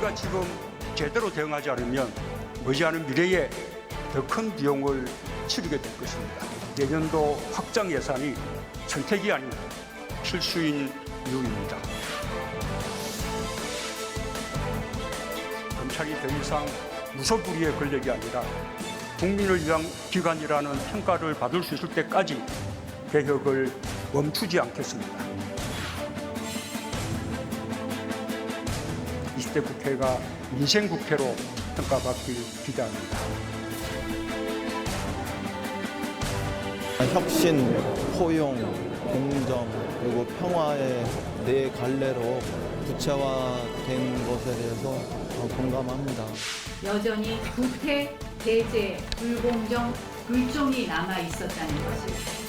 우리가 지금 제대로 대응하지 않으면 머지않은 미래에 더 큰 비용을 치르게 될 것입니다. 내년도 확장 예산이 선택이 아닌 필수인 이유입니다. 검찰이 더 이상 무소불위의 권력이 아니라 국민을 위한 기관이라는 평가를 받을 수 있을 때까지 개혁을 멈추지 않겠습니다. 20대 국회가 민생국회로 평가받길 기대합니다. 혁신, 포용, 공정, 그리고 평화의 네 갈래로 구체화된 것에 대해서 공감합니다. 여전히 부패, 배제, 불공정, 불종이 남아 있었다는 것을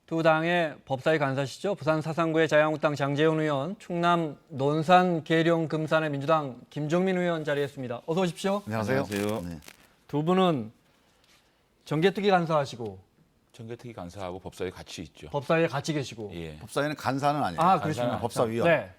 두 당의 법사위 간사시죠. 부산 사상구의 자유한국당 장재훈 의원, 충남 논산 계룡 금산의 민주당 김종민 의원 자리했습니다. 어서 오십시오. 안녕하세요. 네. 두 분은 정개특위 간사하시고 정개특위 간사하고 법사위 같이 있죠. 법사위에 같이 계시고. 예. 법사위는 간사는 아니에요. 아, 그렇습니다. 법사위원. 네.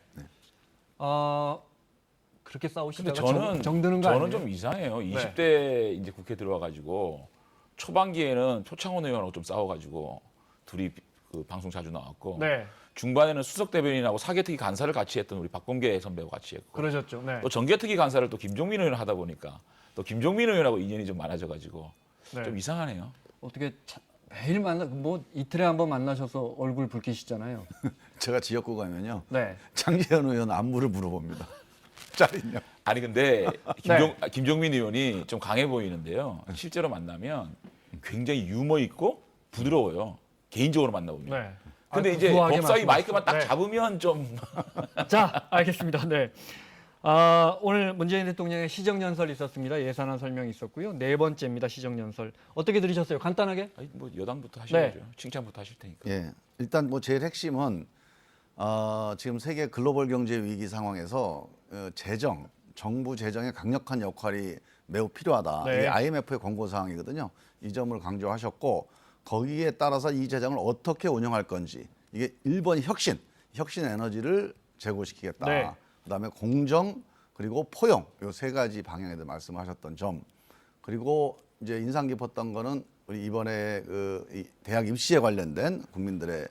그렇게 근데 싸우시다가 저는 정드는 거 아니에요? 좀 이상해요. 20대 이제 국회 들어와가지고 초반기에는 표창원 의원하고 좀 싸워가지고 둘이 그 방송 자주 나왔고 네. 중반에는 수석 대변인하고 사개특위 간사를 같이 했던 우리 박범계 선배하고 같이 했고 그러셨죠. 네. 또 정개특위 간사를 또 김종민 의원 하다 보니까 또 김종민 의원하고 인연이 좀 많아져가지고 네. 좀 이상하네요. 어떻게 매일 뭐 이틀에 한 번 만나셔서 얼굴 붉히시잖아요. 제가 지역구 가면요. 네. 장재현 의원 안부를 물어봅니다. 짜린요. 아니 근데 네. 김종민 의원이 좀 강해 보이는데요. 실제로 만나면 굉장히 유머 있고 부드러워요. 개인적으로 만나보면. 네. 근데 이제 구수하게 법사위 말씀하셨어요. 마이크만 딱 네. 잡으면 좀 자, 알겠습니다. 네. 오늘 문재인 대통령의 시정연설이 있었습니다. 예산안 설명이 있었고요. 네 번째입니다. 시정연설. 어떻게 들으셨어요? 간단하게? 아니, 뭐 여당부터 하셔야죠. 네. 칭찬부터 하실 테니까. 예. 일단 뭐 제일 핵심은 지금 세계 글로벌 경제 위기 상황에서 정부 재정의 강력한 역할이 매우 필요하다. 네. 이게 IMF의 권고 사항이거든요. 이 점을 강조하셨고 거기에 따라서 이 재정을 어떻게 운영할 건지 이게 1번 혁신 에너지를 제고시키겠다. 네. 그다음에 공정 그리고 포용 이 세 가지 방향에 대해 말씀하셨던 점 그리고 이제 인상 깊었던 거는 우리 이번에 이 대학 입시에 관련된 국민들의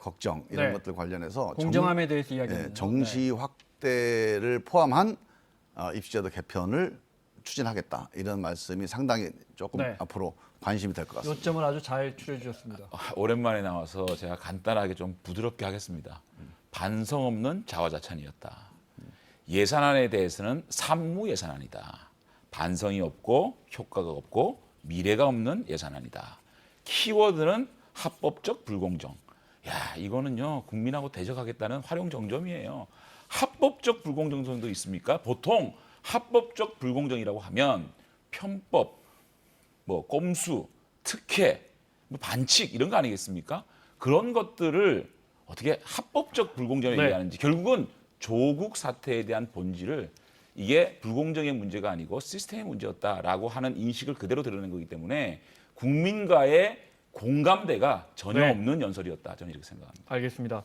걱정 이런 네. 것들 관련해서 공정함에 대해서 이야기했는데 정시 확대를 포함한 입시제도 개편을 추진하겠다 이런 말씀이 상당히 조금 네. 앞으로 관심이 될 것 같습니다. 요점을 아주 잘 추려주셨습니다. 오랜만에 나와서 제가 간단하게 좀 부드럽게 하겠습니다. 반성 없는 자화자찬이었다. 예산안에 대해서는 산무 예산안이다. 반성이 없고 효과가 없고 미래가 없는 예산안이다. 키워드는 합법적 불공정. 야, 이거는요 국민하고 대적하겠다는 활용정점이에요. 합법적 불공정성도 있습니까? 보통 합법적 불공정이라고 하면 편법, 뭐 꼼수, 특혜, 뭐 반칙 이런 거 아니겠습니까? 그런 것들을 어떻게 합법적 불공정을 네. 얘기하는지 결국은 조국 사태에 대한 본질을 이게 불공정의 문제가 아니고 시스템의 문제였다라고 하는 인식을 그대로 드러낸 거기 때문에 국민과의 공감대가 전혀 네. 없는 연설이었다. 저는 이렇게 생각합니다. 알겠습니다.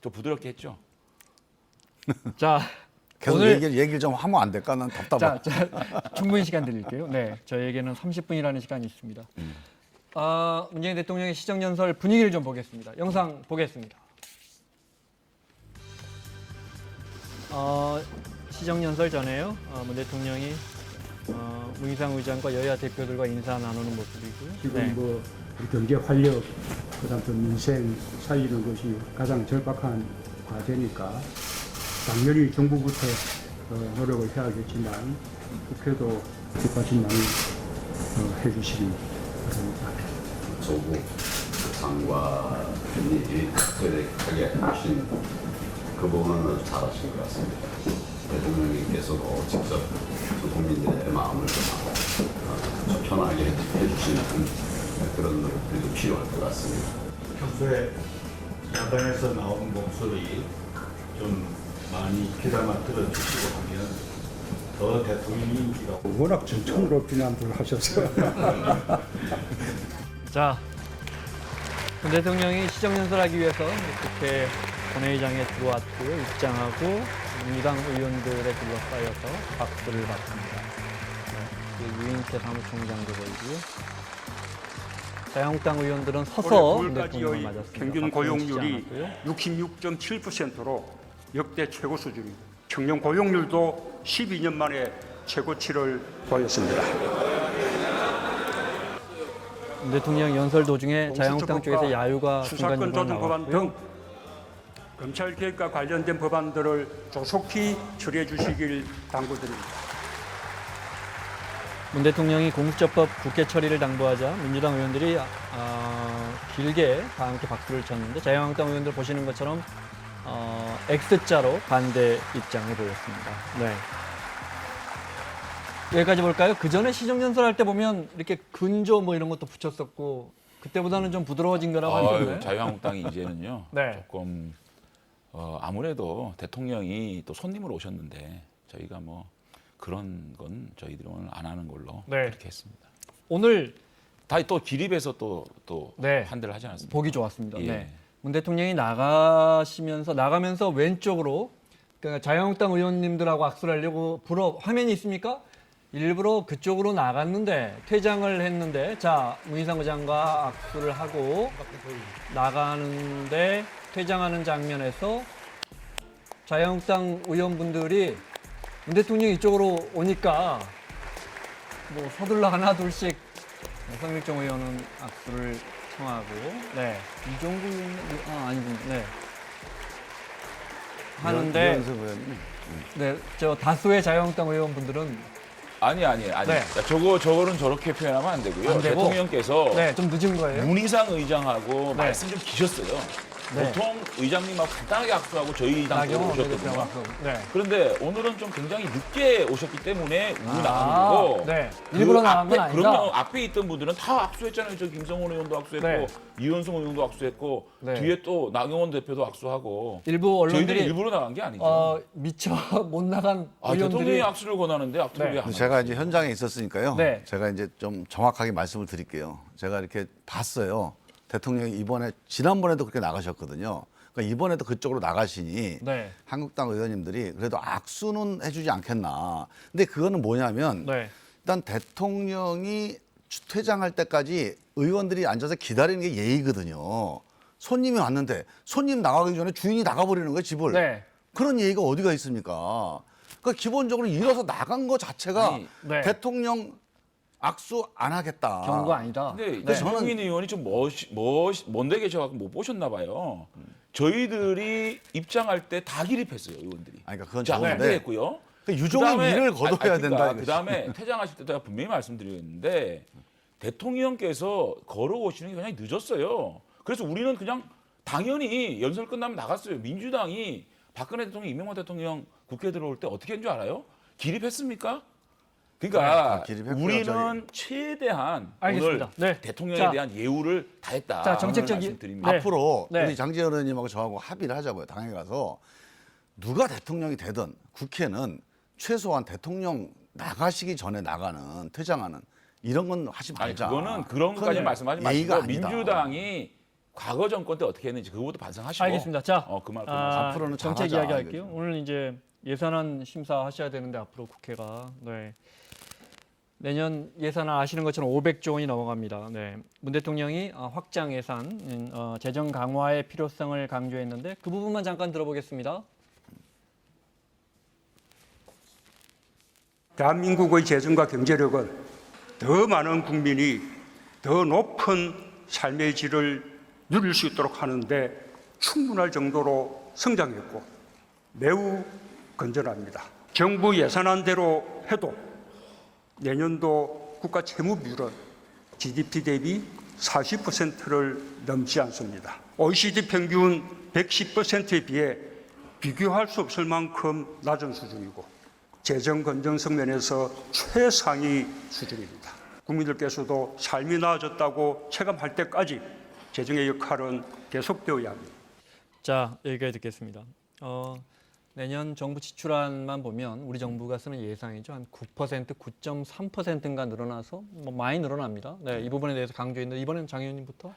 좀 부드럽게 했죠. 자, 계속 오늘 얘기를 좀 하면 안 될까? 난 답답해. 자, 충분히 시간 드릴게요. 네, 저에게는 30분이라는 시간이 있습니다. 문재인 대통령의 시정연설 분위기를 좀 보겠습니다. 영상 보겠습니다. 시정연설 전에요. 문 대통령이 문희상 의장과 여야 대표들과 인사 나누는 모습이고요. 지금 네. 뭐 우리 경제 활력, 그다음 또 민생 살리는 것이 가장 절박한 과제니까 당연히 정부부터 노력을 해야겠지만 국회도 뒷받침 많이 해주시기 바랍니다. 조국 상과 편입이 특별하게 하신 그 부분은 아주 잘하신 것 같습니다. 대통령님께서도 직접 국민들의 마음을 좀 편하게 해주시는 그런 노력들이 필요할 것 같습니다. 평소에 야당에서 나오는 목소리 좀 많이 귀담아 들어주시고 하면 더 대통령이 인기가 워낙 정청으로 비난들 하셔서 자, 문 대통령이 시정연설하기 위해서 국회 본회의장에 들어왔고요. 입장하고 민주당 의원들에 둘러싸여서 박수를 받습니다. 네, 유인태 사무총장도 보이고요. 자유한국당 의원들은 서서 올해 문 대통령을 9월까지의 맞았습니다. 평균 박수는 고용률이 치지 않았고요. 66.7%로 역대 최고 수준입니다. 청년 고용률도 12년 만에 최고치를 보였습니다. 문 대통령 연설 도중에 자유한국당 쪽에서 야유가 수사권 중간중간 조정 법안 나왔고요. 등 검찰 개혁과 관련된 법안들을 조속히 처리해 주시길 당부드립니다. 문 대통령이 공수처법 국회 처리를 당부하자 민주당 의원들이 길게 다 함께 박수를 쳤는데 자유한국당 의원들 보시는 것처럼 X자로 반대 입장을 보였습니다. 네. 여기까지 볼까요? 그 전에 시정연설할 때 보면 이렇게 근조 뭐 이런 것도 붙였었고 그때보다는 좀 부드러워진 거라고 하던데. 자유한국당이 이제는요. 네. 조금 아무래도 대통령이 또 손님으로 오셨는데 저희가 뭐 그런 건 저희들이 오늘 안 하는 걸로 네. 그렇게 했습니다. 오늘 다 또 기립해서 또 네. 환대를 하지 않았습니까? 보기 좋았습니다. 예. 네. 문 대통령이 나가면서 왼쪽으로 그러니까 자유한국당 의원님들하고 악수를 하려고 화면이 있습니까? 일부러 그쪽으로 나갔는데 퇴장을 했는데 자 문희상 의장과 악수를 하고 나가는데 퇴장하는 장면에서 자유한국당 의원분들이 문 대통령 이쪽으로 오니까 뭐 서둘러 하나 둘씩 성일종 의원은 악수를 청하고 네 이종구 의원 아니군요 네 하는데 유현석 의원님. 네 저 다수의 자유한국당 의원분들은 아니. 네. 저거는 저렇게 표현하면 안 되고요. 안 되고? 대통령께서 네 좀 늦은 거예요. 문희상 의장하고 네. 말씀 좀 기셨어요. 네. 보통 의장님하고 간단하게 악수하고 저희 당 쪽으로 나경원 오셨거든요. 대표하고 네. 그런데 오늘은 좀 굉장히 늦게 오셨기 때문에 우리 나간 거고. 네. 그 일부러 나간 건 앞에, 아니다. 그럼요. 앞에 있던 분들은 다 악수했잖아요. 저 김성훈 의원도 악수했고 네. 이현승 의원도 악수했고 네. 뒤에 또 나경원 대표도 악수하고. 일부 저희들이 언론들이 일부러 나간 게 아니죠. 미처 못 나간 대통령이 의원들이 악수를 권하는데 악수를 네. 왜 안 하죠? 제가 이제 현장에 있었으니까요. 네. 제가 이제 좀 정확하게 말씀을 드릴게요. 제가 이렇게 봤어요. 대통령이 지난번에도 그렇게 나가셨거든요. 그러니까 이번에도 그쪽으로 나가시니 네. 한국당 의원님들이 그래도 악수는 해주지 않겠나. 근데 그거는 뭐냐면 네. 일단 대통령이 퇴장할 때까지 의원들이 앉아서 기다리는 게 예의거든요. 손님이 왔는데 손님 나가기 전에 주인이 나가버리는 거예요, 집을. 네. 그런 예의가 어디가 있습니까? 그러니까 기본적으로 일어서 나간 거 자체가 아니, 네. 대통령 악수 안 하겠다. 경고 아니다. 근데 네. 정인 의원이 좀 먼데 계셔갖고 못 보셨나 봐요. 저희들이 입장할 때 다 기립했어요, 의원들이. 아니, 그러니까 그건 자, 좋은데 환대했고요. 유종의 미를 거둬야 된다. 그 다음에 퇴장하실 때 제가 분명히 말씀드리겠는데 대통령께서 걸어오시는 게 굉장히 늦었어요. 그래서 우리는 그냥 당연히 연설 끝나면 나갔어요. 민주당이 박근혜 대통령, 이명박 대통령 국회에 들어올 때 어떻게 한 줄 알아요? 기립했습니까? 그러니까 네, 기립했고요, 우리는 최대한 알겠습니다. 오늘 네. 대통령에 자. 대한 예우를 다했다. 자, 정책적인- 말씀드립니다. 네. 앞으로 네. 우리 장재현 의원님하고 저하고 합의를 하자고요. 당에 가서 누가 대통령이 되든 국회는 최소한 대통령 나가시기 전에 나가는 퇴장하는 이런 건 하지 아니 말자. 그거는 그런 것까지 그건 말씀하지 예의가 마시고 아니다. 민주당이 과거 정권 때 어떻게 했는지 그것부터 반성하시고. 알겠습니다. 자, 그만. 앞으로는 정책 잘하자, 이야기 할게요. 이거죠. 오늘 이제 예산안 심사하셔야 되는데 앞으로 국회가 내년 예산안 아시는 것처럼 500조 원이 넘어갑니다. 네. 문 대통령이 확장 예산, 재정 강화의 필요성을 강조했는데 그 부분만 잠깐 들어보겠습니다. 대한민국의 재정과 경제력은 더 많은 국민이 더 높은 삶의 질을 누릴 수 있도록 하는데 충분할 정도로 성장했고 매우 건전합니다. 정부 예산안대로 해도 내년도 국가 채무 비율은 GDP 대비 40%를 넘지 않습니다. OECD 평균 110%에 비해 비교할 수 없을 만큼 낮은 수준이고 재정 건전성 면에서 최상위 수준입니다. 국민들께서도 삶이 나아졌다고 체감할 때까지 재정의 역할은 계속되어야 합니다. 자, 여기까지 듣겠습니다. 내년 정부 지출안만 보면 우리 정부가 쓰는 예상이죠. 한 9%, 9.3%인가 늘어나서 뭐 많이 늘어납니다. 네, 이 부분에 대해서 강조했는데 이번엔 장 의원님부터.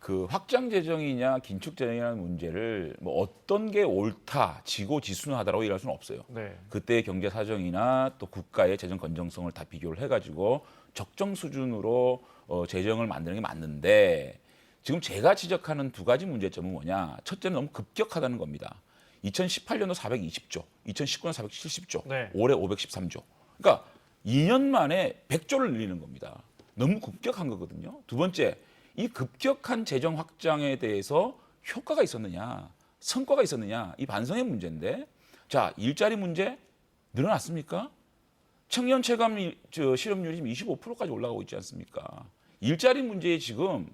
그 확장 재정이냐 긴축 재정이라는 문제를 뭐 어떤 게 옳다, 지고 지순하다라고 얘기할 수는 없어요. 네. 그때의 경제 사정이나 또 국가의 재정 건정성을 다 비교를 해가지고 적정 수준으로 재정을 만드는 게 맞는데 지금 제가 지적하는 두 가지 문제점은 뭐냐? 첫째는 너무 급격하다는 겁니다. 2018년도 420조, 2019년 470조, 네. 올해 513조. 그러니까 2년 만에 100조를 늘리는 겁니다. 너무 급격한 거거든요. 두 번째, 이 급격한 재정 확장에 대해서 효과가 있었느냐, 성과가 있었느냐, 이 반성의 문제인데, 자, 일자리 문제 늘어났습니까? 청년 체감 실업률이 지금 25%까지 올라가고 있지 않습니까? 일자리 문제에 지금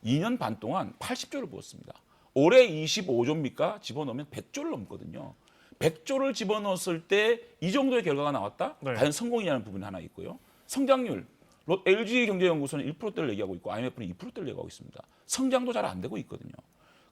2년 반 동안 80조를 부었습니다. 올해 25조입니까? 집어넣으면 100조를 넘거든요. 100조를 집어넣었을 때 이 정도의 결과가 나왔다? 네. 과연 성공이라는 부분이 하나 있고요. 성장률, LG경제연구소는 1%대를 얘기하고 있고 IMF는 2%대를 얘기하고 있습니다. 성장도 잘 안 되고 있거든요.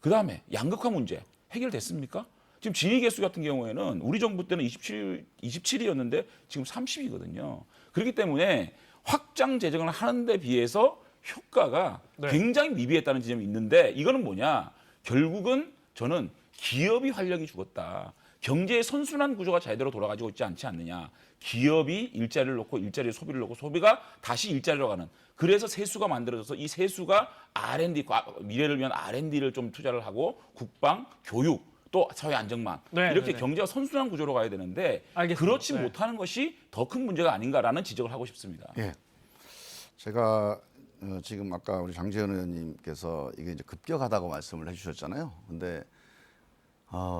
그다음에 양극화 문제 해결됐습니까? 지금 진위 개수 같은 경우에는 우리 정부 때는 27이었는데 지금 30이거든요. 그렇기 때문에 확장 재정을 하는 데 비해서 효과가 네. 굉장히 미비했다는 지점이 있는데 이거는 뭐냐? 결국은 저는 기업이 활력이 죽었다. 경제의 선순환 구조가 제대로 돌아가지고 있지 않지 않느냐. 기업이 일자리를 놓고 일자리에 소비를 놓고 소비가 다시 일자리로 가는. 그래서 세수가 만들어져서 이 세수가 R&D, 미래를 위한 R&D를 좀 투자를 하고 국방, 교육, 또 사회 안정망 네, 이렇게 네, 네. 경제가 선순환 구조로 가야 되는데 알겠습니다. 그렇지 네. 못하는 것이 더 큰 문제가 아닌가라는 지적을 하고 싶습니다. 예. 제가 지금 아까 우리 장재현 의원님께서 이게 이제 급격하다고 말씀을 해주셨잖아요. 근데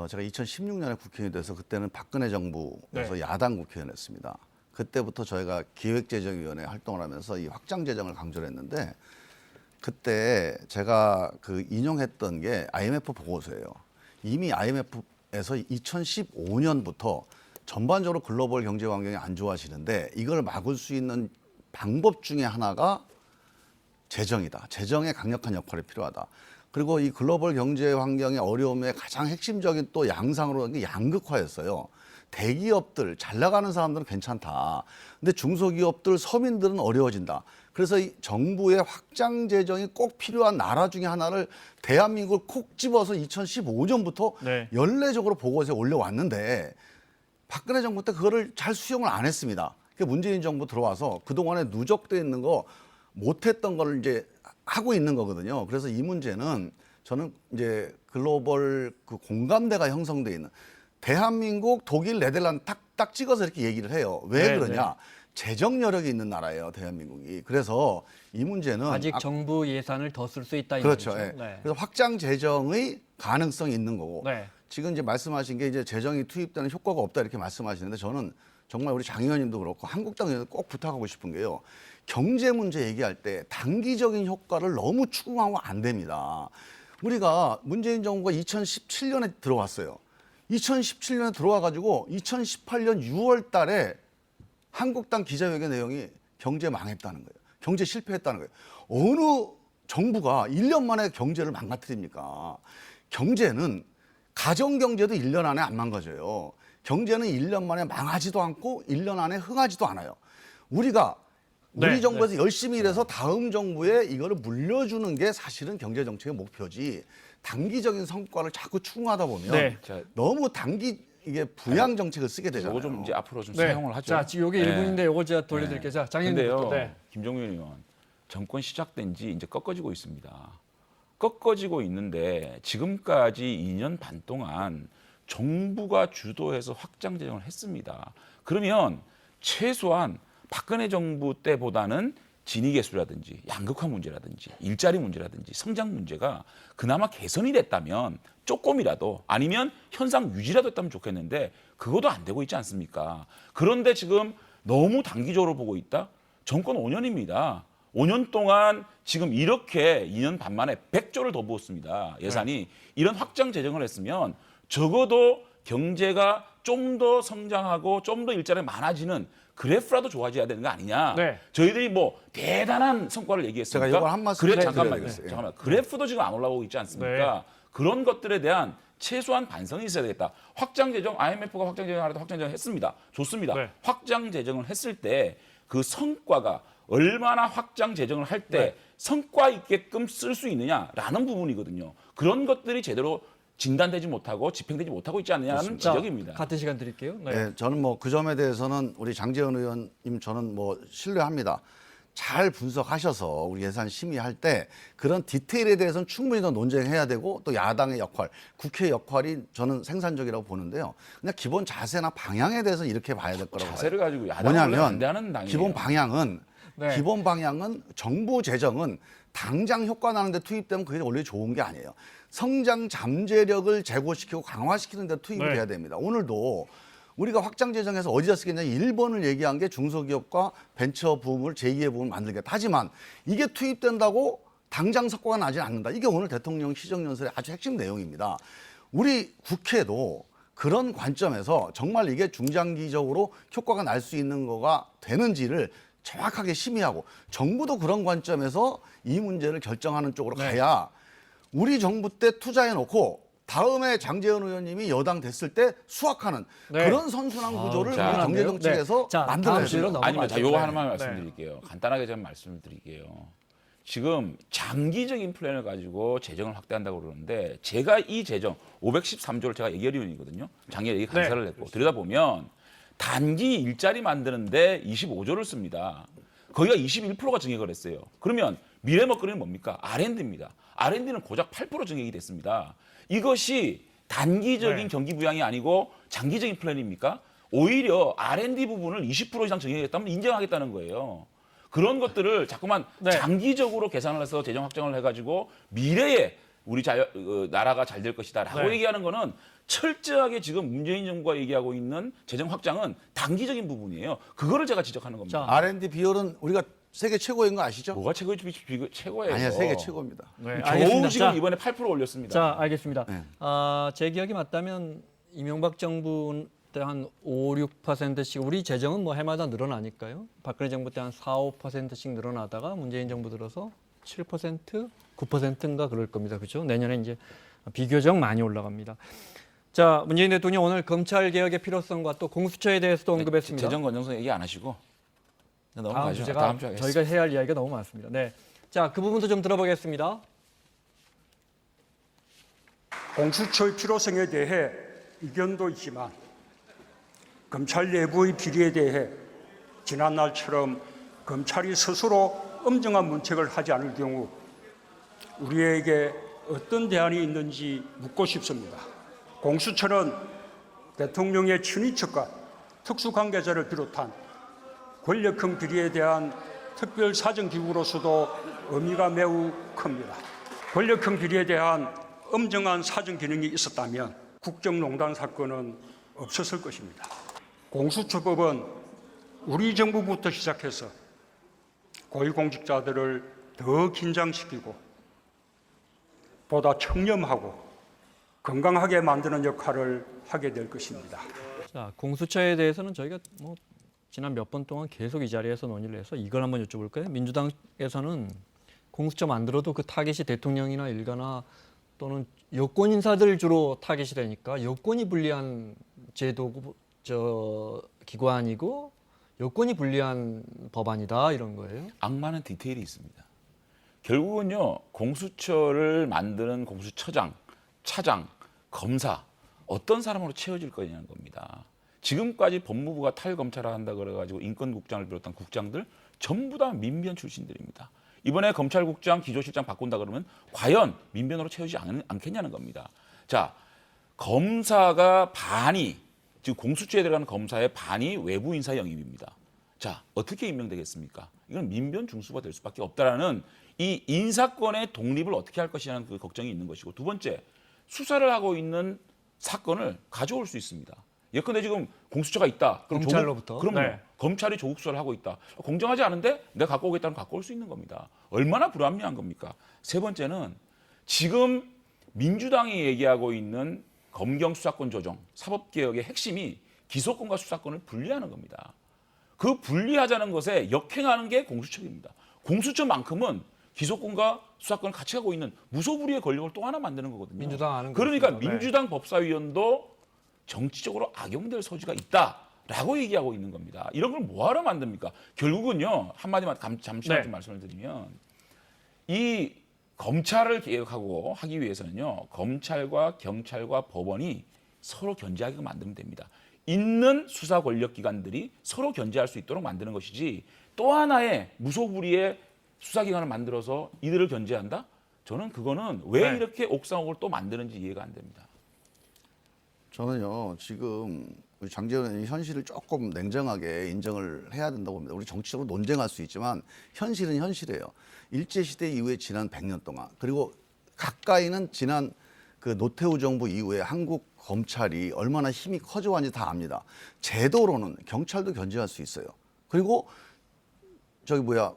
제가 2016년에 국회의원이 돼서 그때는 박근혜 정부에서 네. 야당 국회의원이었습니다. 그때부터 저희가 기획재정위원회 활동을 하면서 이 확장 재정을 강조를 했는데 그때 제가 그 인용했던 게 IMF 보고서예요. 이미 IMF에서 2015년부터 전반적으로 글로벌 경제 환경이 안 좋아지는데 이걸 막을 수 있는 방법 중에 하나가 재정이다. 재정의 강력한 역할이 필요하다. 그리고 이 글로벌 경제 환경의 어려움의 가장 핵심적인 또 양상으로 하는 게 양극화였어요. 대기업들, 잘 나가는 사람들은 괜찮다. 근데 중소기업들, 서민들은 어려워진다. 그래서 이 정부의 확장 재정이 꼭 필요한 나라 중에 하나를 대한민국을 콕 집어서 2015년부터 네. 연례적으로 보고서에 올려왔는데 박근혜 정부 때 그거를 잘 수용을 안 했습니다. 그러니까 문재인 정부 들어와서 그동안에 누적돼 있는 거 못했던 걸 이제 하고 있는 거거든요. 그래서 이 문제는 저는 이제 글로벌 그 공감대가 형성돼 있는 대한민국, 독일, 네덜란드 딱 찍어서 이렇게 얘기를 해요. 왜 네, 그러냐? 네. 재정 여력이 있는 나라예요, 대한민국이. 그래서 이 문제는 아직 정부 예산을 더 쓸 수 있다 이 그렇죠. 말이죠. 예. 네. 그래서 확장 재정의 가능성이 있는 거고 네. 지금 이제 말씀하신 게 이제 재정이 투입되는 효과가 없다 이렇게 말씀하시는데 저는 정말 우리 장 의원님도 그렇고 한국당 의원도 꼭 부탁하고 싶은 게요. 경제 문제 얘기할 때 단기적인 효과를 너무 추궁하면 안 됩니다. 우리가 문재인 정부가 2017년에 들어왔어요. 2017년에 들어와가지고 2018년 6월 달에 한국당 기자회견 내용이 경제 망했다는 거예요. 경제 실패했다는 거예요. 어느 정부가 1년 만에 경제를 망가뜨립니까? 경제는 가정경제도 1년 안에 안 망가져요. 경제는 1년 만에 망하지도 않고 1년 안에 흥하지도 않아요. 우리가 우리 네, 정부에서 열심히 일해서 다음 정부에 이거를 물려주는 게 사실은 경제정책의 목표지 단기적인 성과를 자꾸 추궁하다 보면 네. 자, 너무 단기 이게 부양 정책을 쓰게 되잖아요. 이거 좀 이제 앞으로 좀 네. 사용을 하죠. 자, 지금 여기 네. 1분인데 요거 제가 돌려드릴게요. 자, 근데요, 장현님부터. 네. 김종민 의원, 정권 시작된 지 이제 꺾어지고 있습니다. 꺾어지고 있는데 지금까지 2년 반 동안 정부가 주도해서 확장 재정을 했습니다. 그러면 최소한 박근혜 정부 때보다는 진위 개수라든지 양극화 문제라든지 일자리 문제라든지 성장 문제가 그나마 개선이 됐다면 조금이라도 아니면 현상 유지라도 했다면 좋겠는데 그것도 안 되고 있지 않습니까? 그런데 지금 너무 단기적으로 보고 있다? 정권 5년입니다. 5년 동안 지금 이렇게 2년 반 만에 100조를 더 부었습니다. 예산이. 이런 확장 재정을 했으면 적어도 경제가 좀 더 성장하고 좀 더 일자리가 많아지는 그래프라도 좋아져야 되는 거 아니냐. 네. 저희들이 뭐 대단한 성과를 얘기했습니까? 제가 이걸 한 말씀 잠깐만요. 드려야겠어요. 잠깐만. 그래프도 지금 안 올라오고 있지 않습니까? 그런 것들에 대한 최소한 반성이 있어야 되겠다. 확장 재정, IMF가 확장 재정하라도 확장 재정 했습니다. 좋습니다. 네. 확장 재정을 했을 때 그 성과가 얼마나 확장 재정을 할 때 네. 성과 있게끔 쓸 수 있느냐라는 부분이거든요. 그런 것들이 제대로 진단되지 못하고 집행되지 못하고 있지 않느냐는 자, 지적입니다. 같은 시간 드릴게요. 네. 네, 저는 뭐 그 점에 대해서는 우리 장제원 의원님 저는 뭐 신뢰합니다. 잘 분석하셔서 우리 예산 심의할 때 그런 디테일에 대해서는 충분히 더 논쟁해야 되고 또 야당의 역할, 국회 역할이 저는 생산적이라고 보는데요. 그냥 기본 자세나 방향에 대해서 이렇게 봐야 될 거라고 자세를 봐요. 가지고 야당을 뭐냐면 반대하는 당이에요. 네. 기본 방향은 정부 재정은 당장 효과 나는데 투입되면 그게 원래 좋은 게 아니에요. 성장 잠재력을 제고시키고 강화시키는 데 투입이 네. 돼야 됩니다. 오늘도 우리가 확장 재정에서 어디다 쓰겠냐 1번을 얘기한 게 중소기업과 벤처 붐을 제2의 붐을 만들겠다. 하지만 이게 투입된다고 당장 성과가 나지 않는다. 이게 오늘 대통령 시정연설의 아주 핵심 내용입니다. 우리 국회도 그런 관점에서 정말 이게 중장기적으로 효과가 날 수 있는 거가 되는지를 정확하게 심의하고 정부도 그런 관점에서 이 문제를 결정하는 쪽으로 네. 가야 우리 정부 때 투자해놓고 다음에 장제원 의원님이 여당 됐을 때 수확하는 네. 그런 선순환 구조를 자, 우리 경제정책에서 네. 자, 만들어야 다음 질의로 돼요. 넘어가죠. 아닙니다. 자, 요거 네. 하나만 네. 말씀드릴게요. 간단하게 좀 말씀을 드릴게요. 지금 장기적인 플랜을 가지고 재정을 확대한다고 그러는데 제가 이 재정 513조를 제가 예결위원이거든요. 작년에 얘기 간사를 했고 들여다보면 단기 일자리 만드는데 25조를 씁니다. 거기가 21%가 증액을 했어요. 그러면 미래 먹거리는 뭡니까? R&D입니다. R&D는 고작 8% 증액이 됐습니다. 이것이 단기적인 네. 경기 부양이 아니고 장기적인 플랜입니까? 오히려 R&D 부분을 20% 이상 증액했다면 인정하겠다는 거예요. 그런 것들을 자꾸만 네. 장기적으로 계산을 해서 재정 확정을 해가지고 미래에 우리 나라가 잘 될 것이다라고 네. 얘기하는 거는 철저하게 지금 문재인 정부가 얘기하고 있는 재정 확장은 단기적인 부분이에요. 그거를 제가 지적하는 겁니다. 자, R&D 비율은 우리가 세계 최고인 거 아시죠? 뭐가 최고예요? 아니야, 세계 최고입니다. 네, 겨우 알겠습니다. 지금 자, 이번에 8% 올렸습니다. 자, 알겠습니다. 네. 제 기억이 맞다면 이명박 정부 때 한 5, 6%씩 우리 재정은 뭐 해마다 늘어나니까요. 박근혜 정부 때 한 4, 5%씩 늘어나다가 문재인 정부 들어서 7%, 9%인가 그럴 겁니다. 그렇죠? 내년에 이제 비교적 많이 올라갑니다. 자, 문재인 대통령 오늘 검찰 개혁의 필요성과 또 공수처에 대해서도 언급했습니다. 재정 건전성 얘기 안 하시고 다음 넘어가죠. 주제가 다음 주에 하겠습니다. 저희가 해야 할 이야기가 너무 많습니다. 네, 자, 그 부분도 좀 들어보겠습니다. 공수처의 필요성에 대해 이견도 있지만 검찰 내부의 비리에 대해 지난날처럼 검찰이 스스로 엄정한 문책을 하지 않을 경우 우리에게 어떤 대안이 있는지 묻고 싶습니다. 공수처는 대통령의 친인척과 특수관계자를 비롯한 권력형 비리에 대한 특별 사정기구로서도 의미가 매우 큽니다. 권력형 비리에 대한 엄정한 사정 기능이 있었다면 국정농단 사건은 없었을 것입니다. 공수처법은 우리 정부부터 시작해서 고위공직자들을 더 긴장시키고 보다 청렴하고 건강하게 만드는 역할을 하게 될 것입니다. 자, 공수처에 대해서는 저희가 뭐 지난 몇 번 동안 계속 이 자리에서 논의를 해서 이걸 한번 여쭤볼까요? 민주당에서는 공수처 만들어도 그 타겟이 대통령이나 일가나 또는 여권 인사들 주로 타겟이 되니까 여권이 불리한 제도 기관이고 여권이 불리한 법안이다 이런 거예요. 악마는 디테일이 있습니다. 결국은요, 공수처를 만드는 공수처장, 차장, 검사 어떤 사람으로 채워질 거냐는 겁니다. 지금까지 법무부가 탈검찰을 한다 그래가지고 인권국장을 비롯한 국장들 전부 다 민변 출신들입니다. 이번에 검찰국장, 기조실장 바꾼다 그러면 과연 민변으로 채우지 않겠냐는 겁니다. 자, 검사가 반이 지금 공수처에 들어가는 검사의 반이 외부 인사 영입입니다. 자, 어떻게 임명되겠습니까? 이건 민변 중수가 될 수밖에 없다라는 이 인사권의 독립을 어떻게 할 것이냐는 그 걱정이 있는 것이고, 두 번째, 수사를 하고 있는 사건을 가져올 수 있습니다. 예컨대 지금 공수처가 있다. 그럼 검찰로부터? 그럼요. 네. 검찰이 조국 수사를 하고 있다. 공정하지 않은데 내가 갖고 오겠다면 갖고 올 수 있는 겁니다. 얼마나 불합리한 겁니까? 세 번째는 지금 민주당이 얘기하고 있는 검경 수사권 조정, 사법개혁의 핵심이 기소권과 수사권을 분리하는 겁니다. 그 분리하자는 것에 역행하는 게 공수처입니다. 공수처만큼은 기소권과 수사권을 같이 가고 있는 무소불위의 권력을 또 하나 만드는 거거든요. 민주당 아는 그러니까 거죠. 네. 민주당 법사위원도 정치적으로 악용될 소지가 있다라고 얘기하고 있는 겁니다. 이런 걸 뭐하러 만듭니까? 결국은요. 한마디만 잠시만 네. 좀 말씀을 드리면 이 검찰을 개혁하고 하기 위해서는요. 검찰과 경찰과 법원이 서로 견제하게 만들면 됩니다. 있는 수사 권력 기관들이 서로 견제할 수 있도록 만드는 것이지 또 하나의 무소불위의 수사기관을 만들어서 이들을 견제한다? 저는 그거는 왜 네. 이렇게 옥상옥을 또 만드는지 이해가 안 됩니다. 저는요 지금 우리 장제원 의원이 현실을 조금 냉정하게 인정을 해야 된다고 봅니다. 우리 정치적으로 논쟁할 수 있지만 현실은 현실이에요. 일제시대 이후에 지난 100년 동안 그리고 가까이는 지난 그 노태우 정부 이후에 한국 검찰이 얼마나 힘이 커져 왔는지 다 압니다. 제도로는 경찰도 견제할 수 있어요. 그리고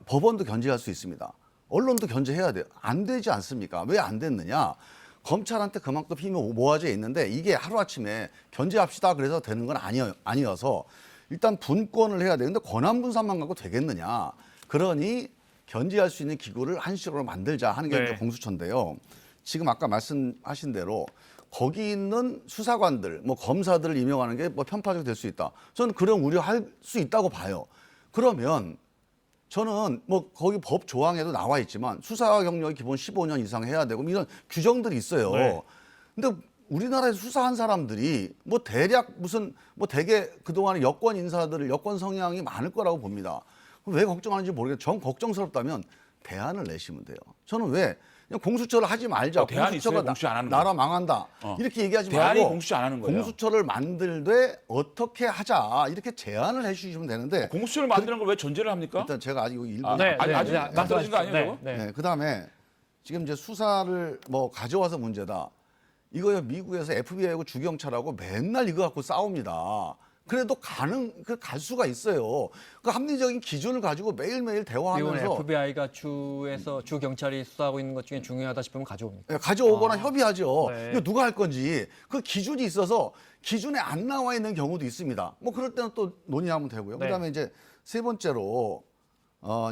법원도 견제할 수 있습니다. 언론도 견제해야 돼요. 안 되지 않습니까? 왜 안 됐느냐? 검찰한테 그만큼 힘이 모아져 있는데 이게 하루아침에 견제합시다 그래서 되는 건 아니어서 일단 분권을 해야 되는데 권한 분산만 갖고 되겠느냐. 그러니 견제할 수 있는 기구를 한시적으로 만들자 하는 게 네. 이제 공수처인데요. 지금 아까 말씀하신 대로 거기 있는 수사관들, 뭐 검사들을 임명하는 게 뭐 편파적이 될 수 있다. 저는 그런 우려할 수 있다고 봐요. 그러면 저는 뭐 거기 법 조항에도 나와 있지만 수사 경력이 기본 15년 이상 해야 되고 이런 규정들이 있어요. 네. 근데 우리나라에서 수사한 사람들이 뭐 대략 무슨 뭐 되게 그동안에 여권 인사들 여권 성향이 많을 거라고 봅니다. 그럼 왜 걱정하는지 모르겠어요. 전 걱정스럽다면 대안을 내시면 돼요. 저는 왜 그냥 공수처를 하지 말자. 대안이 있어요? 공수처가 공수처 안 하는 나라 망한다. 이렇게 얘기하지 대안이 말고 공수처 안 하는 거예요. 공수처를 만들되 어떻게 하자 이렇게 제안을 해주시면 되는데 공수처를 만드는 걸 왜 전제를 합니까? 일단 제가 아직 이거 일부 네, 아직 안 떨어진 거 아니에요, 저거? 네, 그다음에 지금 이제 수사를 뭐 가져와서 문제다. 이거요 미국에서 FBI하고 주경찰하고 맨날 이거 갖고 싸웁니다. 그래도 갈 수가 있어요. 그 합리적인 기준을 가지고 매일매일 이번 대화하면서 FBI가 주 경찰이 수사하고 있는 것 중에 중요하다 싶으면 가져옵니까? 가져오거나 협의하죠. 네. 이거 누가 할 건지 그 기준이 있어서 기준에 안 나와 있는 경우도 있습니다. 뭐 그럴 때는 또 논의하면 되고요. 네. 그다음에 이제 세 번째로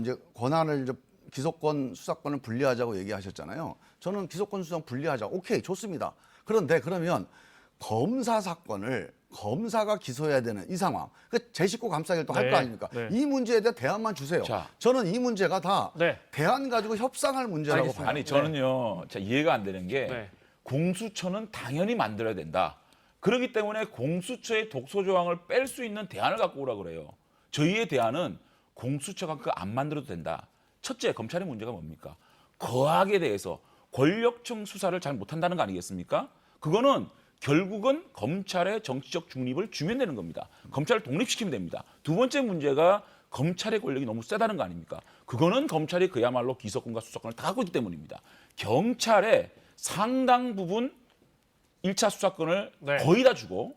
이제 권한을 이제 기소권 수사권을 분리하자고 얘기하셨잖아요. 저는 기소권 수사권 분리하자. 오케이 좋습니다. 그런데 그러면 검사 사건을 검사가 기소해야 되는 이 상황. 그 제 식구 감싸기를 또 할 네. 거 아닙니까? 네. 이 문제에 대한 대안만 주세요. 자. 저는 이 문제가 다 네. 대안 가지고 협상할 문제라고 알겠습니다. 봐요. 아니 저는요 자, 이해가 안 되는 게 네. 공수처는 당연히 만들어야 된다. 그렇기 때문에 공수처의 독소 조항을 뺄 수 있는 대안을 갖고 오라 그래요. 저희의 대안은 공수처가 그거 안 만들어도 된다. 첫째 검찰의 문제가 뭡니까? 거학에 대해서 권력층 수사를 잘 못한다는 거 아니겠습니까? 그거는 결국은 검찰의 정치적 중립을 주면 되는 겁니다. 검찰을 독립시키면 됩니다. 두 번째 문제가 검찰의 권력이 너무 세다는 거 아닙니까? 그거는 검찰이 그야말로 기소권과 수사권을 다 갖고 있기 때문입니다. 경찰의 상당 부분 1차 수사권을 네. 거의 다 주고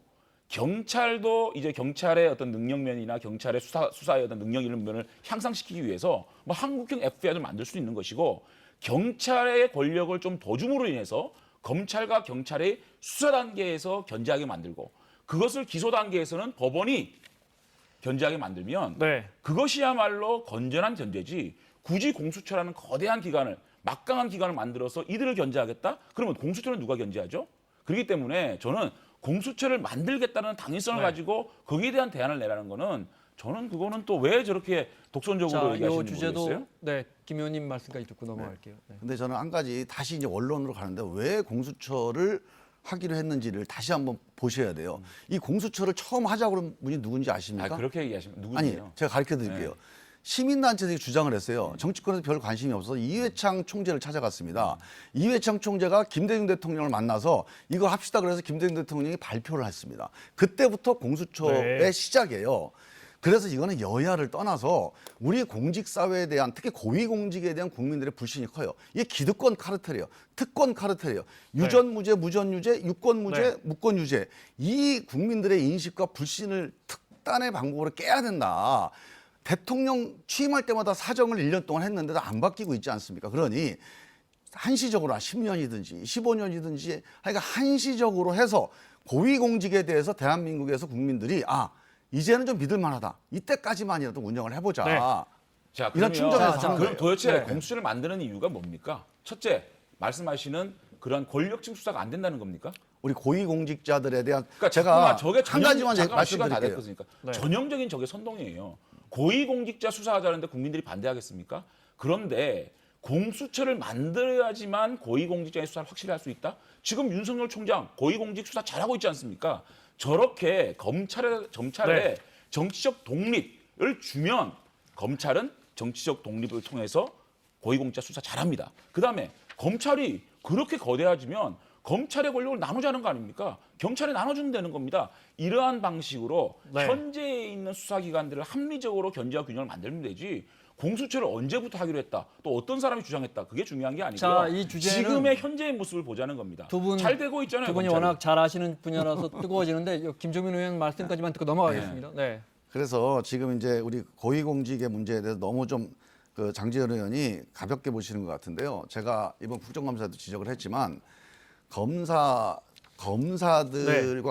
경찰도 이제 경찰의 어떤 능력면이나 경찰의 수사의 어떤 능력 이런 면을 향상시키기 위해서 뭐 한국형 FBI를 만들 수 있는 것이고 경찰의 권력을 좀 더 줌으로 인해서 검찰과 경찰의 수사 단계에서 견제하게 만들고 그것을 기소 단계에서는 법원이 견제하게 만들면 네. 그것이야말로 건전한 견제지 굳이 공수처라는 거대한 기관을 막강한 기관을 만들어서 이들을 견제하겠다? 그러면 공수처는 누가 견제하죠? 그렇기 때문에 저는 공수처를 만들겠다는 당위성을 네. 가지고 거기에 대한 대안을 내라는 거는 저는 그거는 또 왜 저렇게 독선적으로 자, 이 얘기하시는지 주제도 모르겠어요. 네, 김 의원님 말씀까지 듣고 넘어갈게요. 네. 근데 저는 한 가지 다시 이제 원론으로 가는데 왜 공수처를 하기로 했는지를 다시 한번 보셔야 돼요. 이 공수처를 처음 하자고 그런 분이 누군지 아십니까? 그렇게 얘기하시면 아니, 누구세요? 제가 가르쳐 드릴게요. 네. 시민단체들이 주장을 했어요. 정치권에서 별 관심이 없어서 이회창 총재를 찾아갔습니다. 이회창 총재가 김대중 대통령을 만나서 이거 합시다 그래서 김대중 대통령이 발표를 했습니다. 그때부터 공수처의 네. 시작이에요. 그래서 이거는 여야를 떠나서 우리 공직사회에 대한 특히 고위공직에 대한 국민들의 불신이 커요. 이게 기득권 카르텔이에요. 특권 카르텔이에요. 유전무죄, 무전유죄, 유권무죄, 네. 무권유죄. 이 국민들의 인식과 불신을 특단의 방법으로 깨야 된다. 대통령 취임할 때마다 사정을 1년 동안 했는데도 안 바뀌고 있지 않습니까? 그러니 한시적으로 10년이든지 15년이든지 그러니까 한시적으로 해서 고위공직에 대해서 대한민국에서 국민들이 이제는 좀 믿을 만하다. 이때까지만이라도 운영을 해보자. 네. 자, 이런 그러면 충정에서 하는 그럼 거예요. 도대체 네. 공수처를 만드는 이유가 뭡니까? 첫째, 말씀하시는 그런 권력층 수사가 안 된다는 겁니까? 우리 고위공직자들에 대한 그러니까 제가 저게 한 가지만 잠깐만 시간 다 말씀드릴게요. 됐으니까 네. 전형적인 저게 선동이에요. 고위공직자 수사하자는데 국민들이 반대하겠습니까? 그런데 공수처를 만들어야지만 고위공직자의 수사를 확실히 할 수 있다? 지금 윤석열 총장 고위공직 수사 잘하고 있지 않습니까? 저렇게 검찰의 네. 정치적 독립을 주면 검찰은 정치적 독립을 통해서 고위공직자 수사 잘합니다. 그다음에 검찰이 그렇게 거대해지면 검찰의 권력을 나누자는 거 아닙니까? 경찰에 나눠주면 되는 겁니다. 이러한 방식으로 네. 현재에 있는 수사기관들을 합리적으로 견제와 균형을 만들면 되지 공수처를 언제부터 하기로 했다. 또 어떤 사람이 주장했다. 그게 중요한 게 아니고요. 자, 이 주제는 지금의 현재의 모습을 보자는 겁니다. 두 분, 잘 되고 있잖아요. 두 분이 검찰이. 워낙 잘 아시는 분야라서 뜨거워지는데 김종민 의원 말씀까지만 듣고 넘어가겠습니다. 네. 그래서 지금 이제 우리 고위공직의 문제에 대해서 너무 좀 그 장지현 의원이 가볍게 보시는 것 같은데요. 제가 이번 국정감사도 지적을 했지만 검사들과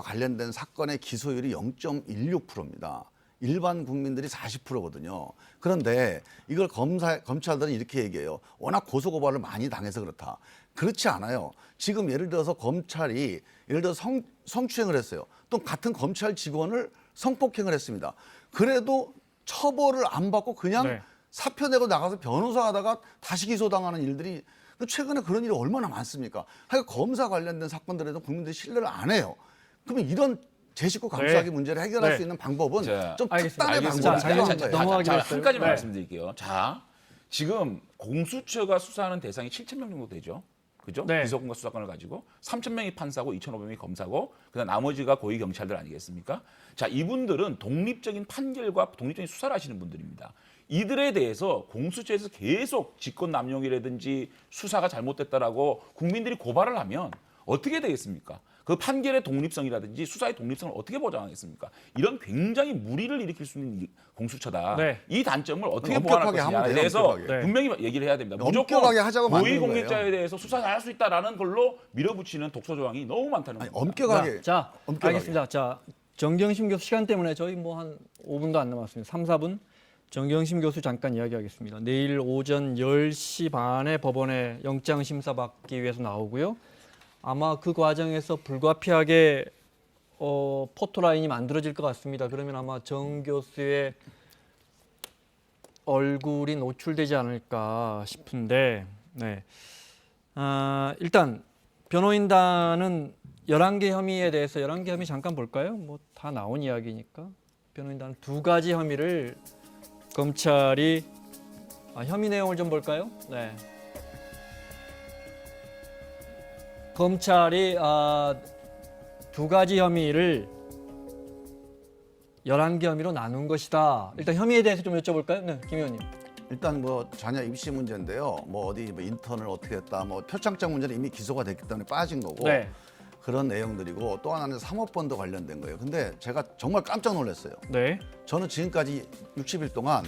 관련된 사건의 기소율이 0.16%입니다. 일반 국민들이 40%거든요. 그런데 이걸 검찰들은 이렇게 얘기해요. 워낙 고소고발을 많이 당해서 그렇다. 그렇지 않아요. 지금 예를 들어서 검찰이 예를 들어서 성추행을 했어요. 또 같은 검찰 직원을 성폭행을 했습니다. 그래도 처벌을 안 받고 그냥 네. 사표 내고 나가서 변호사 하다가 다시 기소당하는 일들이 최근에 그런 일이 얼마나 많습니까? 하여간 검사 관련된 사건들에도 국민들이 신뢰를 안 해요. 그러면 이런 제 식구 감싸기 문제를 해결할 네. 수 있는 방법은 자, 좀 알겠습니다. 특단의 알겠습니다. 방법이 자, 필요한 자, 거예요. 넘어가기로 자, 했어요. 한 가지만 네. 말씀드릴게요. 자, 지금 공수처가 수사하는 대상이 7,000명 정도 되죠. 그죠? 네. 기소권과 수사권을 가지고 3,000명이 판사고 2,500명이 검사고 그다음 나머지가 고위 경찰들 아니겠습니까? 자, 이분들은 독립적인 판결과 독립적인 수사를 하시는 분들입니다. 이들에 대해서 공수처에서 계속 직권 남용이라든지 수사가 잘못됐다라고 국민들이 고발을 하면 어떻게 되겠습니까? 그 판결의 독립성이라든지 수사의 독립성을 어떻게 보장하겠습니까? 이런 굉장히 무리를 일으킬 수 있는 공수처다. 네. 이 단점을 어떻게 엄격하게 보완할 하면 것이냐에 돼요, 대해서 엄격하게. 분명히 얘기를 해야 됩니다. 무조건 엄격하게 하자고 만드는 고위공직자에 거예요. 대해서 수사 잘할 수 있다라는 걸로 밀어붙이는 독소 조항이 너무 많다는 아니, 겁니다. 엄격하게. 자, 엄격하게. 알겠습니다. 자, 정경심 교수 시간 때문에 저희 뭐 한 5분도 안 남았습니다. 3, 4분. 정경심 교수 잠깐 이야기하겠습니다. 내일 오전 10시 반에 법원에 영장 심사 받기 위해서 나오고요. 아마 그 과정에서 불가피하게 포토라인이 만들어질 것 같습니다. 그러면 아마 정 교수의 얼굴이 노출되지 않을까 싶은데, 네. 일단 변호인단은 11개 혐의에 대해서 11개 혐의 잠깐 볼까요? 뭐 다 나온 이야기니까. 변호인단은 2가지 혐의를 검찰이 혐의 내용을 좀 볼까요? 네. 검찰이 2가지 혐의를 11개 혐의로 나눈 것이다. 일단 혐의에 대해서 좀 여쭤볼까요? 네, 김 의원님. 일단 뭐 자녀 입시 문제인데요. 뭐 어디 뭐 인턴을 어떻게 했다. 뭐 표창장 문제는 이미 기소가 됐기 때문에 빠진 거고. 네. 그런 내용들이고 또 하나는 사모펀드 관련된 거예요. 근데 제가 정말 깜짝 놀랐어요. 네. 저는 지금까지 60일 동안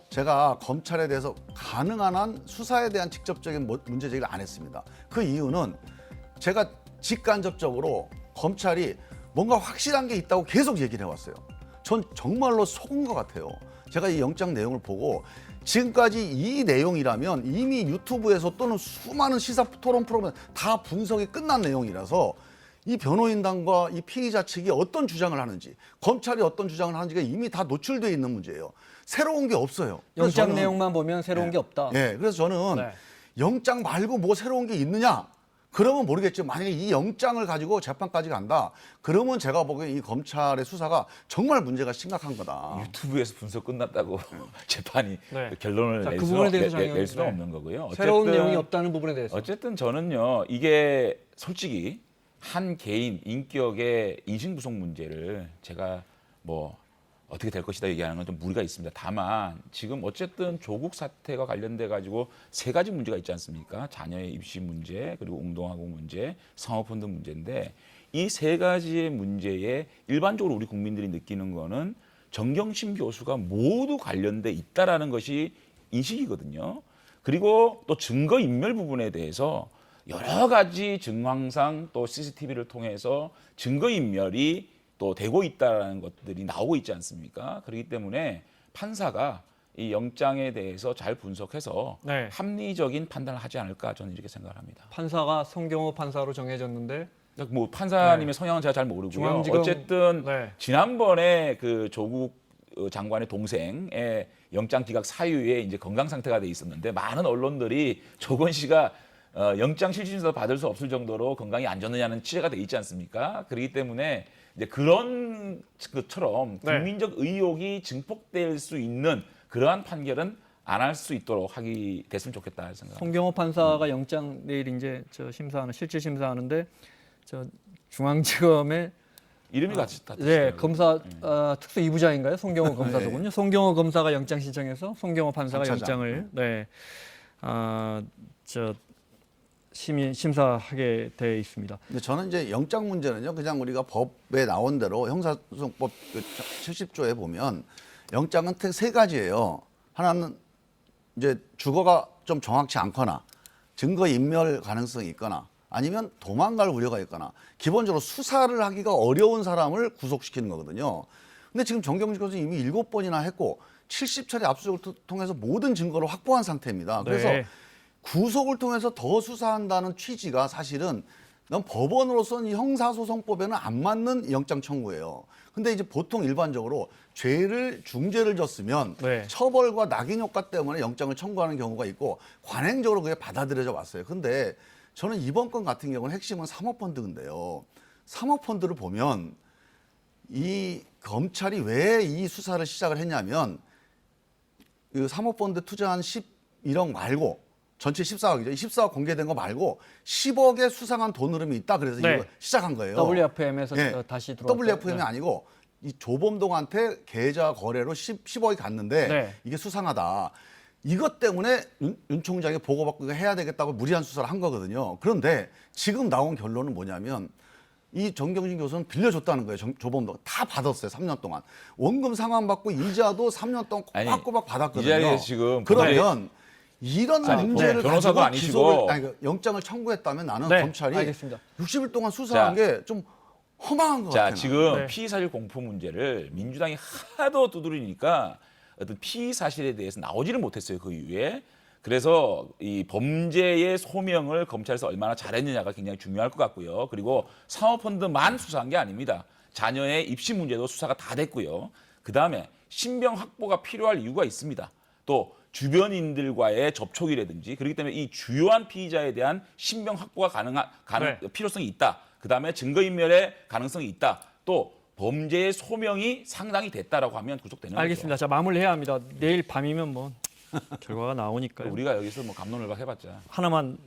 제가 검찰에 대해서 가능한 한 수사에 대한 직접적인 문제 제기를 안 했습니다. 그 이유는 제가 직간접적으로 검찰이 뭔가 확실한 게 있다고 계속 얘기를 해왔어요. 전 정말로 속은 것 같아요. 제가 이 영장 내용을 보고 지금까지 이 내용이라면 이미 유튜브에서 또는 수많은 시사 토론 프로그램 다 분석이 끝난 내용이라서 이 변호인단과 이 피의자 측이 어떤 주장을 하는지 검찰이 어떤 주장을 하는지가 이미 다 노출되어 있는 문제예요. 새로운 게 없어요. 그래서 영장 저는 내용만 보면 새로운 게 없다. 예, 그래서 저는 네. 영장 말고 뭐 새로운 게 있느냐? 그러면 모르겠지만 만약에 이 영장을 가지고 재판까지 간다. 그러면 제가 보기엔 이 검찰의 수사가 정말 문제가 심각한 거다. 유튜브에서 분석 끝났다고 재판이 네. 결론을 자, 낼, 그 수는, 부분에 대해서 낼 수는 장의원, 없는 거고요. 새로운 어쨌든 내용이 없다는 부분에 대해서. 어쨌든 저는요, 이게 솔직히 한 개인 인격의 인신구속 문제를 제가 뭐 어떻게 될 것이다 얘기하는 건 좀 무리가 있습니다. 다만 지금 어쨌든 조국 사태가 관련돼 가지고 3가지 문제가 있지 않습니까? 자녀의 입시 문제, 그리고 웅동학원 문제, 사모펀드 문제인데 이 3가지의 문제에 일반적으로 우리 국민들이 느끼는 거는 정경심 교수가 모두 관련돼 있다라는 것이 인식이거든요. 그리고 또 증거인멸 부분에 대해서 여러 가지 증황상 또 CCTV를 통해서 증거인멸이 또 되고 있다는 것들이 나오고 있지 않습니까? 그렇기 때문에 판사가 이 영장에 대해서 잘 분석해서 네. 합리적인 판단을 하지 않을까 저는 이렇게 생각을 합니다. 판사가 송경호 판사로 정해졌는데 뭐 판사님의 네. 성향은 제가 잘 모르고요. 중앙지검- 어쨌든 네. 지난번에 그 조국 장관의 동생의 영장 기각 사유에 이제 건강 상태가 돼 있었는데 많은 언론들이 조건 씨가 영장 실질심사 받을 수 없을 정도로 건강이 안 좋느냐는 취재가 돼 있지 않습니까? 그렇기 때문에 이제 그런 것처럼 네. 국민적 의혹이 증폭될 수 있는 그러한 판결은 안 할 수 있도록 하기 됐으면 좋겠다 생각합니다. 송경호 판사가 영장 내일 이제 저 심사하는 실질 심사하는데 저 중앙지검의 이름이 같이 다 네, 뜻이더라고요. 검사 특수 2부장인가요? 송경호 검사더군요. 송경호 검사가 영장 신청해서 송경호 판사가 감차장. 영장을 저 심사하게 돼 있습니다. 근데 저는 이제 영장 문제는요, 그냥 우리가 법에 나온 대로 형사소송법 70조에 보면 영장은 세 가지예요. 하나는 이제 주거가 좀 정확치 않거나 증거 인멸 가능성이 있거나 아니면 도망갈 우려가 있거나 기본적으로 수사를 하기가 어려운 사람을 구속시키는 거거든요. 근데 지금 정경심 교수는 이미 7번이나 했고 70차례 압수수색을 통해서 모든 증거를 확보한 상태입니다. 그래서 네. 구속을 통해서 더 수사한다는 취지가 사실은 넌 법원으로서는 이 형사소송법에는 안 맞는 영장 청구예요. 근데 이제 보통 일반적으로 중죄를 졌으면 네. 처벌과 낙인 효과 때문에 영장을 청구하는 경우가 있고 관행적으로 그게 받아들여져 왔어요. 근데 저는 이번 건 같은 경우는 핵심은 사모펀드인데요. 사모펀드를 보면 이 검찰이 왜 이 수사를 시작을 했냐면 그 사모펀드 투자한 11억 말고 전체 14억이죠. 이 14억 공개된 거 말고 10억의 수상한 돈 흐름이 있다. 그래서 네. 이거 시작한 거예요. WFM에서 예. 다시 들어왔어요. WFM이 아니고 이 조범동한테 계좌 거래로 10억이 갔는데 네. 이게 수상하다. 이것 때문에 윤 총장이 보고받고 이거 해야 되겠다고 무리한 수사를 한 거거든요. 그런데 지금 나온 결론은 뭐냐면 이 정경심 교수는 빌려줬다는 거예요. 조범동 다 받았어요. 3년 동안 원금 상환받고 이자도 3년 동안 아니, 꼬박꼬박 받았거든요. 이 자리에서 지금 그러면 이런 아니, 문제를 변호사도 가지고 아니시고. 영장을 청구했다면 나는 네, 검찰이 알겠습니다. 60일 동안 수사한 게 좀 허망한 것 자, 같아요. 지금 네. 피의사실 공표 문제를 민주당이 하도 두드리니까 어떤 피의사실에 대해서 나오지를 못했어요, 그 이후에. 그래서 이 범죄의 소명을 검찰에서 얼마나 잘했느냐가 굉장히 중요할 것 같고요. 그리고 사모펀드만 수사한 게 아닙니다. 자녀의 입시 문제도 수사가 다 됐고요. 그다음에 신병 확보가 필요할 이유가 있습니다. 또 주변인들과의 접촉이라든지 그렇기 때문에 이 주요한 피의자에 대한 신병 확보가 가능한 네. 필요성이 있다. 그다음에 증거인멸의 가능성이 있다. 또 범죄의 소명이 상당히 됐다라고 하면 구속되는 알겠습니다. 자, 마무리해야 합니다. 내일 밤이면 뭐 결과가 거죠. 나오니까요. 우리가 여기서 뭐 감론을박 해봤자. 하나만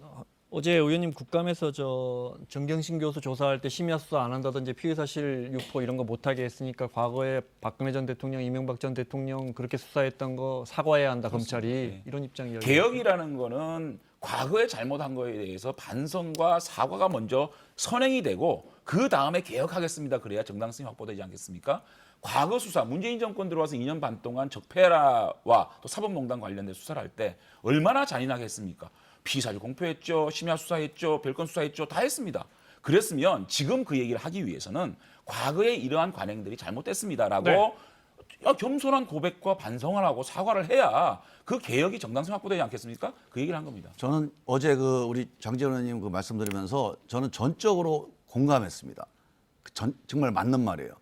어제 의원님 국감에서 저 정경심 교수 조사할 때 심야 수사 안 한다든지 피의사실 유포 이런 거 못하게 했으니까 과거에 박근혜 전 대통령, 이명박 전 대통령 그렇게 수사했던 거 사과해야 한다 검찰이 네. 이런 입장이에요. 개혁이라는 거는 과거에 잘못한 거에 대해서 반성과 사과가 먼저 선행이 되고 그 다음에 개혁하겠습니다. 그래야 정당성이 확보되지 않겠습니까? 과거 수사, 문재인 정권 들어와서 2년 반 동안 적폐라와 또 사법농단 관련된 수사를 할 때 얼마나 잔인하게 했습니까? 피의사실 공표했죠, 심야 수사했죠, 별건 수사했죠, 다 했습니다. 그랬으면 지금 그 얘기를 하기 위해서는 과거에 이러한 관행들이 잘못됐습니다라고 네. 겸손한 고백과 반성을 하고 사과를 해야 그 개혁이 정당성 확보되지 않겠습니까? 그 얘기를 한 겁니다. 저는 어제 그 우리 장재원 의원님 그 말씀드리면서 저는 전적으로 공감했습니다. 정말 맞는 말이에요.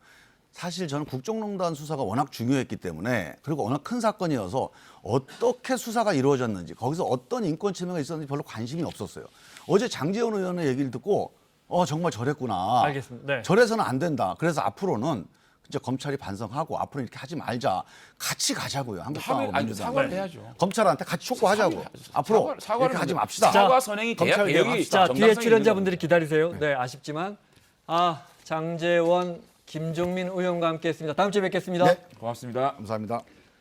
사실 저는 국정농단 수사가 워낙 중요했기 때문에 그리고 워낙 큰 사건이어서 어떻게 수사가 이루어졌는지 거기서 어떤 인권 침해가 있었는지 별로 관심이 없었어요. 어제 장재원 의원의 얘기를 듣고 정말 저랬구나. 알겠습니다. 네. 저래서는 안 된다. 그래서 앞으로는 진짜 검찰이 반성하고 앞으로 이렇게 하지 말자. 같이 가자고요. 한국당하고 민주당. 사과를 해야죠. 검찰한테 같이 촉구하자고. 앞으로 사과를 이렇게 하지 먼저. 맙시다. 사과 선행이 돼야 검찰 개혁이 개혁합시다. 자, 정당성이 뒤에 출연자분들이 있는 기다리세요. 네, 아쉽지만 장재원, 김종민 의원과 함께했습니다. 다음 주에 뵙겠습니다. 네. 고맙습니다. 감사합니다.